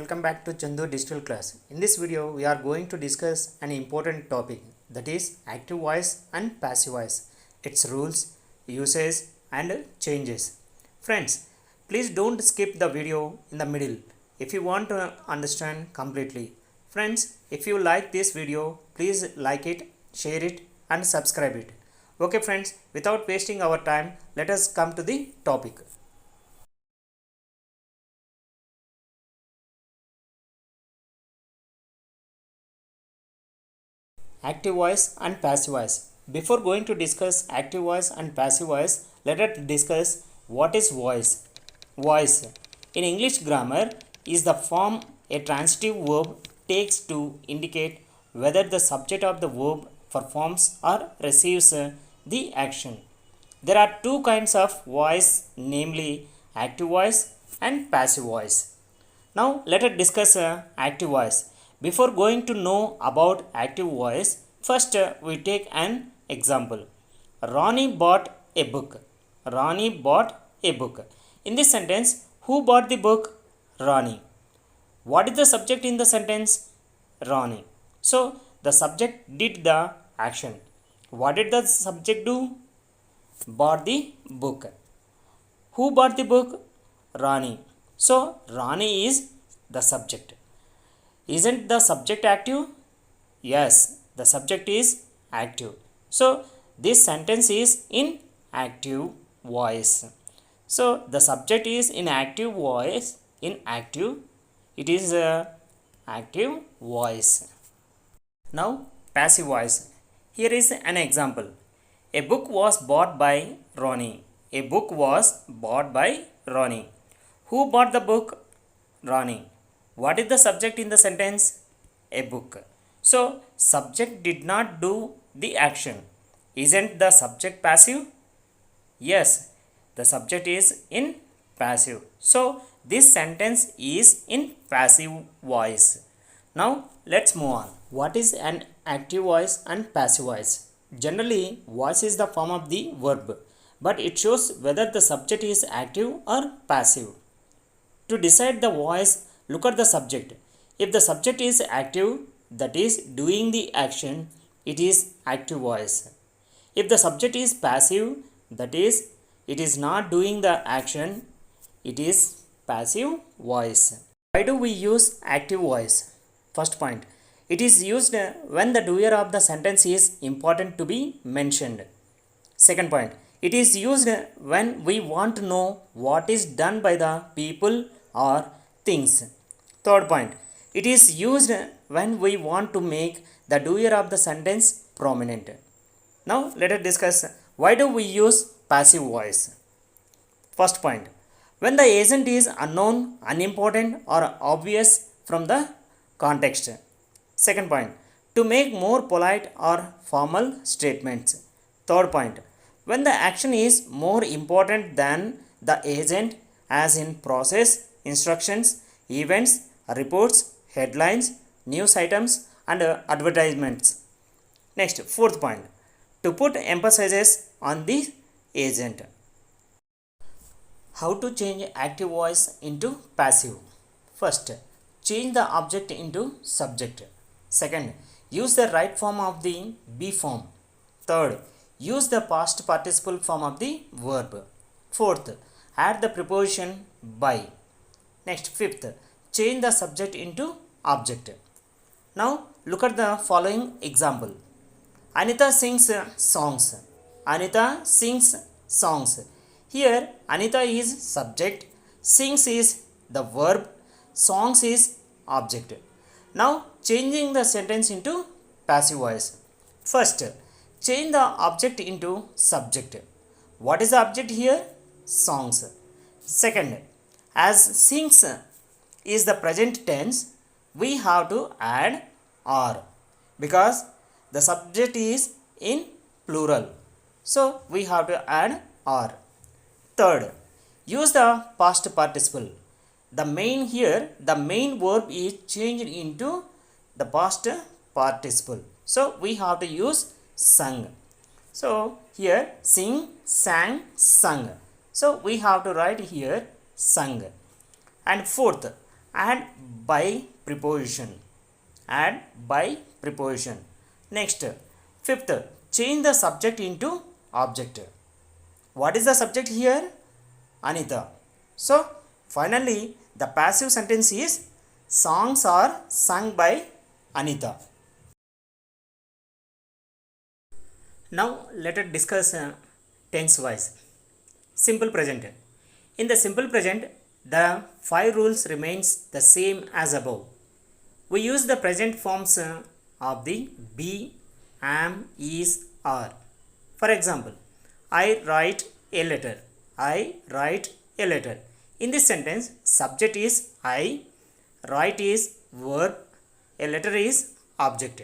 welcome back to Chandu Digital Class. In this video, we are going to discuss an important topic, that is active voice and passive voice, its rules, uses and changes. Friends, please don't skip the video in the middle if you want to understand completely. Friends, if you like this video, please like it, share it and subscribe it. Okay friends, without wasting our time, let us come to the topic. Active voice and passive voice. Before going to discuss active voice and passive voice, let us discuss what is voice. Voice in English grammar is the form a transitive verb takes to indicate whether the subject of the verb performs or receives the action. There are two kinds of voice, namely active voice and passive voice. Now let us discuss active voice. Before going to know about active voice, first we take an example. Ronnie bought a book. Ronnie bought a book. In this sentence, who bought the book? Ronnie. What is the subject in the sentence? Ronnie. So the subject did the action. What did the subject do? Bought the book. Who bought the book? Ronnie. So Ronnie is the subject. Isn't the subject active? Yes, the subject is active. So this sentence is in active voice. So the subject is in active voice. In active, it is a active voice. Now passive voice. Here is an example. A book was bought by Ronnie. A book was bought by Ronnie. Who bought the book? Ronnie. What is the subject in the sentence? A book. So, subject did not do the action. Isn't the subject passive? Yes, the subject is in passive. So, this sentence is in passive voice. Now, let's move on. What is an active voice and passive voice? Generally, voice is the form of the verb, but it shows whether the subject is active or passive. To decide the voice, look at the subject. If the subject is active, that is doing the action, it is active voice. If the subject is passive, that is it is not doing the action, it is passive voice. Why do we use active voice? First point, it is used when the doer of the sentence is important to be mentioned. Second point, it is used when we want to know what is done by the people or things. Third point, it is used when we want to make the doer of the sentence prominent. Now let us discuss why do we use passive voice. First point, when the agent is unknown, unimportant or obvious from the context. Second point, to make more polite or formal statements. Third point, when the action is more important than the agent, as in process, instructions, events, reports, headlines, news items and advertisements. Next, fourth point, to put emphasis on the agent. How to change active voice into passive? First, change the object into subject. Second, use the right form of the be form. Third, use the past participle form of the verb. Fourth, add the preposition by. Next, fifth, change the subject into object. Now look at the following example. Anita sings songs. Anita sings songs. Here Anita is subject, sings is the verb, songs is object. Now changing the sentence into passive voice. First, change the object into subject. What is the object here? Songs. Second, as sings is the present tense, we have to add are because the subject is in plural. So we have to add are. Third, use the past participle. The main here, the main verb is changed into the past participle. So we have to use sung. So here sing, sang, sung. So we have to write here sung. And fourth, add by preposition. Add by preposition. Next, fifth, change the subject into object. What is the subject here? Anita. So finally the passive sentence is songs are sung by Anita. Now let us discuss tense wise. Simple present. In the simple present, the 5 rules remains the same as above. We use the present forms of the be, am, is, are. For example, I write a letter. I write a letter. In this sentence, subject is I, write is verb, a letter is object.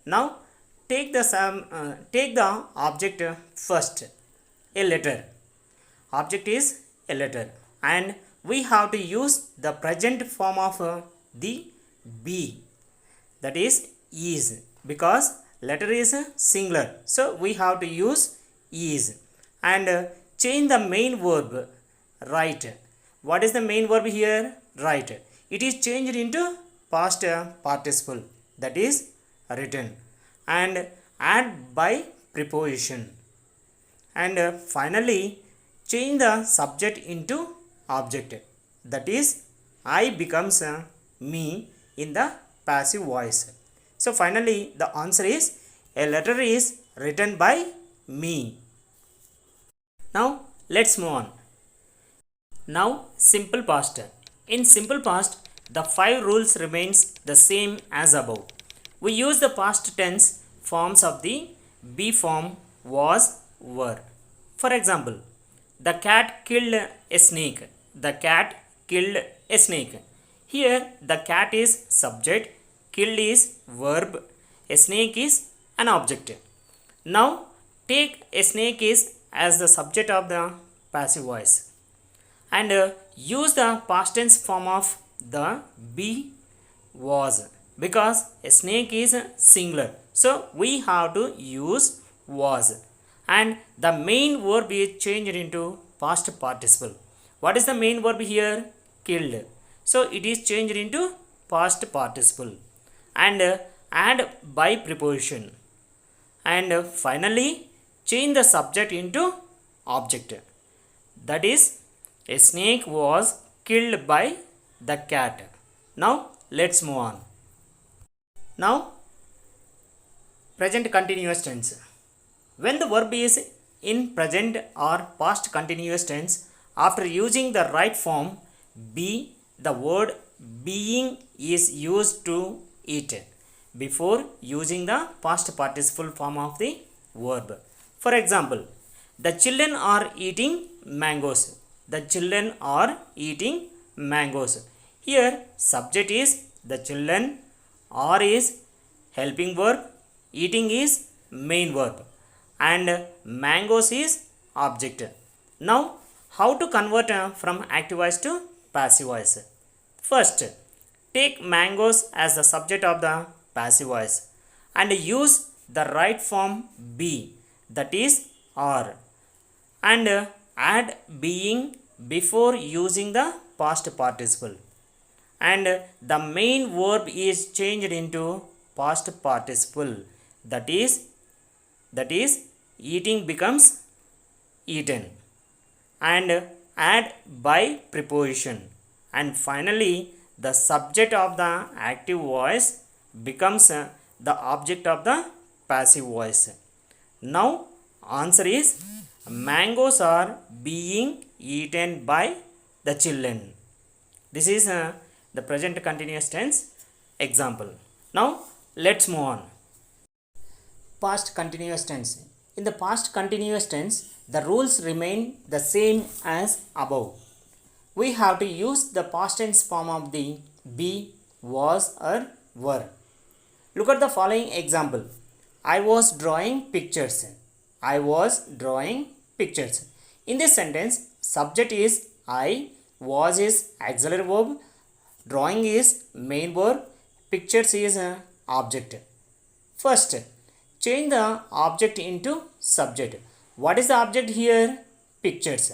Now take the object first. A letter. Object is a letter, and we have to use the present form of the be, that is because letter is singular, so we have to use is, and change the main verb write. What is the main verb here? Write. It is changed into past participle, that is written, and add by preposition, and finally change the subject into object, that is I becomes me in the passive voice. So finally the answer is a letter is written by me. Now let's move on. Now simple past. In simple past, the 5 rules remains the same as above. We use the past tense forms of the be form, was, were. For example, the cat killed a snake. The cat killed a snake. Here the cat is subject, killed is verb, a snake is an object. Now take a snake is as the subject of the passive voice, and use the past tense form of the be, was, because a snake is singular, so we have to use was, and the main verb is changed into past participle. What is the main verb here? Killed. So it is changed into past participle, and add by preposition, and finally change the subject into object, that is a snake was killed by the cat. Now let's move on. Now present continuous tense. When the verb is in present or past continuous tense, after using the right form be, the word being is used to it before using the past participle form of the verb. For example, the children are eating mangoes. The children are eating mangoes. Here subject is the children, are is helping verb, eating is main verb, and mangoes is object. Now how to convert from active voice to passive voice? First, take mangoes as the subject of the passive voice and use the right form be, that is are, and add being before using the past participle, and the main verb is changed into past participle, that is eating becomes eaten, and add by preposition, and finally the subject of the active voice becomes the object of the passive voice. Now answer is mangoes are being eaten by the children. This is the present continuous tense example. Now let's move on. Past continuous tense. In the past continuous tense, the rules remain the same as above. We have to use the past tense form of the be, was, or were. Look at the following example. I was drawing pictures. I was drawing pictures. In this sentence, subject is I, was is auxiliary verb, drawing is main verb, pictures is object. First, change the object into subject. What is the object here? Pictures.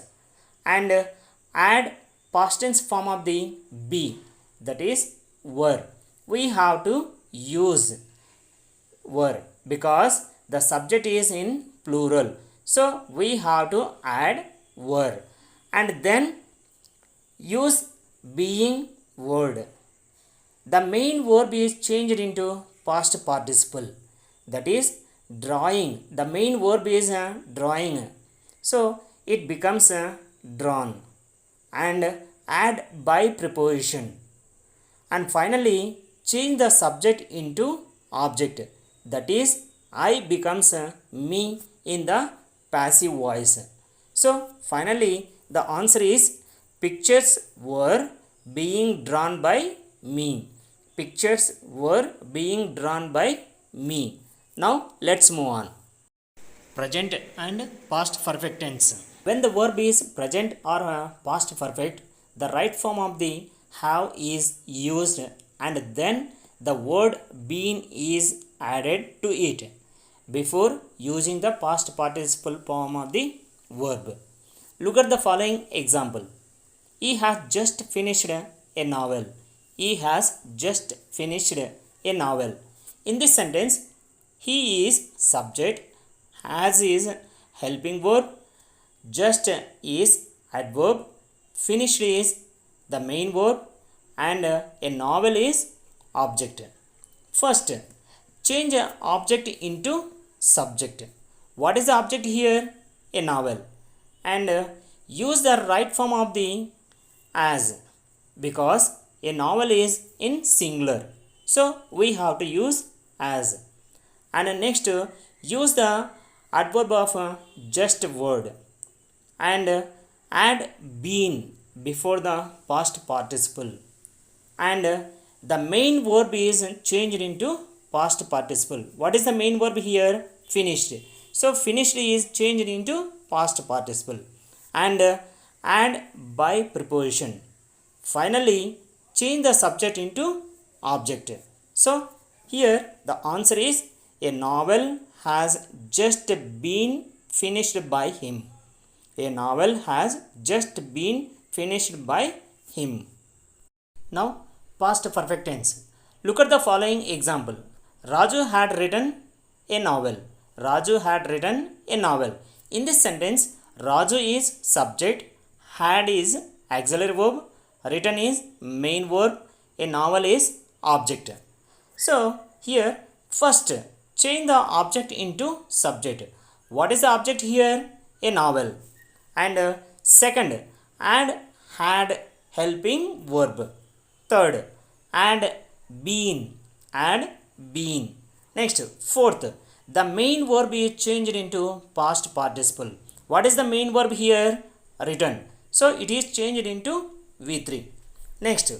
And add past tense form of the be, that is were. We have to use were because the subject is in plural. So we have to add were and then use being word. The main verb is changed into past participle, that is drawing. The main verb is drawing, so it becomes drawn and add by preposition. And finally change the subject into object, that is I becomes me in the passive voice. So finally the answer is pictures were being drawn by me. Pictures were being drawn by me. Now let's move on. Present and past perfect tense. When the verb is present or past perfect, the right form of the have is used and then the word been is added to it before using the past participle form of the verb. Look at the following example. He has just finished a novel. He has just finished a novel. In this sentence, he is subject, has is helping verb, just is adverb, finished is the main verb, and a novel is object. First, change object into subject. What is the object here? A novel. And use the right form of the as because a novel is in singular. So we have to use as. And next, use the adverb of just word and add been before the past participle. And the main verb is changed into past participle. What is the main verb here? Finished. So finished is changed into past participle. And add by preposition. Finally, change the subject into object. So here the answer is a novel has just been finished by him. A novel has just been finished by him. Now past perfect tense. Look at the following example. Raju had written a novel. Raju had written a novel. In this sentence, Raju is subject, had is auxiliary verb, written is main verb, a novel is object. So here first change the object into subject. What is the object here? A novel. And second, add had helping verb. Third, add been. Add been. Next, fourth, the main verb is changed into past participle. What is the main verb here? Written. So it is changed into V3. Next,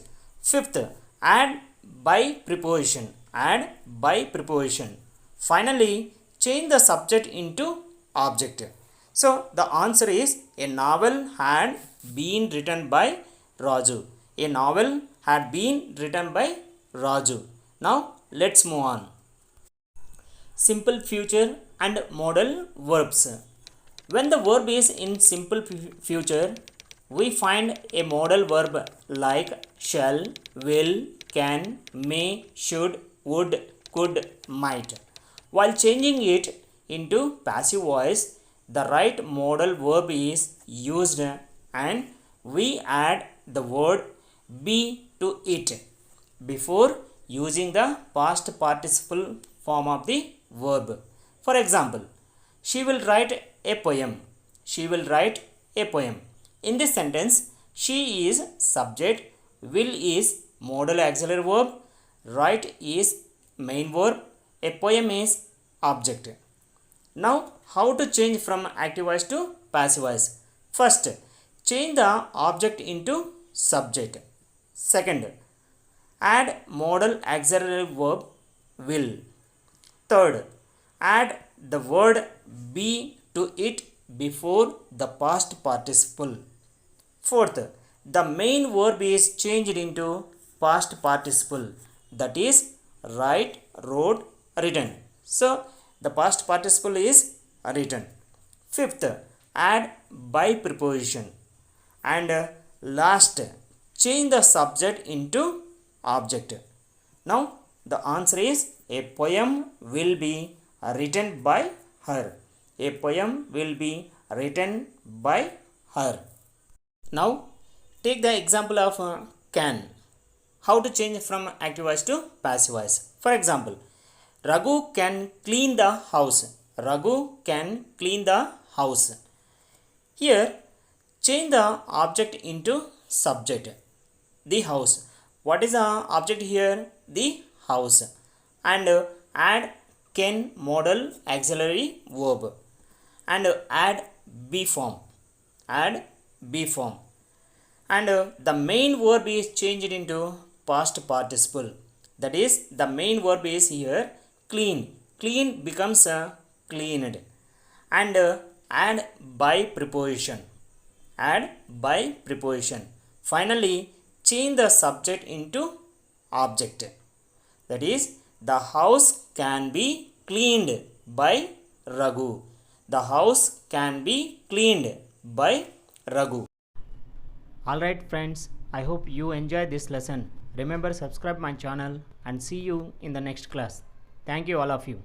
fifth, add by preposition. Add by preposition. Finally, change the subject into object. So the answer is a novel had been written by Raju. A novel had been written by Raju. Now let's move on. Simple future and modal verbs. When the verb is in simple future, we find a modal verb like shall, will, can, may, should, would, could, might. While changing it into passive voice, the right modal verb is used and we add the word be to it before using the past participle form of the verb. For example, she will write a poem. She will write a poem. In this sentence, she is subject, will is modal auxiliary verb, write is main verb, a poem is object. Now, how to change from active voice to passive voice? First, change the object into subject. Second, add modal auxiliary verb will. Third, add the word be to it before the past participle. Fourth, the main verb is changed into past participle, that is write, wrote, written. So the past participle is written. Fifth, add by preposition. And last, change the subject into object. Now the answer is a poem will be written by her. A poem will be written by her. Now take the example of can. How to change from active voice to passive voice. For example, Raghu can clean the house. Raghu can clean the house. Here change the object into subject. The house. What is the object here? The house. And add can modal auxiliary verb. And add be form. Add be form. And the main verb is changed into past participle. That is, the main verb is here clean. Clean becomes cleaned. And add by preposition. Add by preposition. Finally, change the subject into object. That is, the house can be cleaned by Raghu. The house can be cleaned by Raghu. Alright friends, I hope you enjoyed this lesson. Remember, subscribe my channel and see you in the next class. Thank you all of you.